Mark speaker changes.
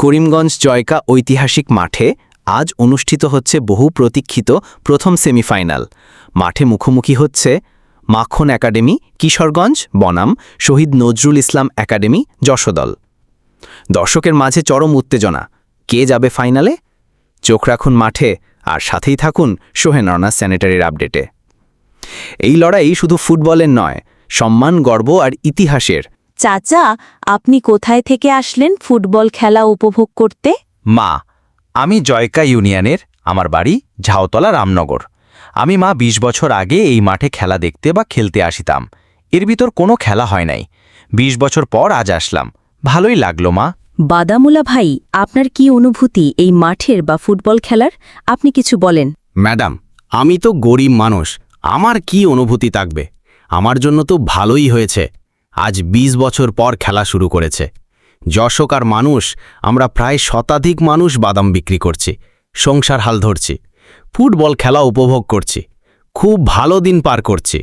Speaker 1: করিমগঞ্জ জয়কা ঐতিহাসিক মাঠে আজ অনুষ্ঠিত হচ্ছে বহু প্রতীক্ষিত প্রথম সেমিফাইনাল। মাঠে মুখোমুখি হচ্ছে মাখন একাডেমি কিশোরগঞ্জ বনাম শহীদ নজরুল ইসলাম একাডেমি যশোদল। দর্শকের মাঝে চরম উত্তেজনা। কে যাবে ফাইনালে? চোখ রাখুন মাঠে আর সাথেই থাকুন সোহেন রানা স্যানিটারির আপডেটে। এই লড়াই শুধু ফুটবলের নয়, সম্মান, গর্ব আর ইতিহাসের।
Speaker 2: চাচা, আপনি কোথায় থেকে আসলেন ফুটবল খেলা উপভোগ করতে?
Speaker 3: মা, আমি জয়কা ইউনিয়নের, আমার বাড়ি ঝাউতলা রামনগর। আমি ২০ বছর আগে এই মাঠে খেলা দেখতে বা খেলতে আসিতাম। এর ভিতর কোনো খেলা হয় নাই। ২০ বছর পর আজ আসলাম, ভালোই লাগলো মা।
Speaker 2: বাদামুলা ভাই, আপনার কি অনুভূতি এই মাঠের বা ফুটবল খেলার? আপনি কিছু বলেন।
Speaker 4: ম্যাডাম, আমি তো গরিব মানুষ, আমার কি অনুভূতি থাকবে? আমার জন্য তো ভালোই হয়েছে। আজ ২০ বছর পর খেলা শুরু করেছে। যশোকার মানুষ, আমরা প্রায় শতাধিক মানুষ বাদাম বিক্রি করছি, সংসার হাল ধরছি, ফুটবল খেলা উপভোগ করছি, খুব ভালো দিন পার করছি।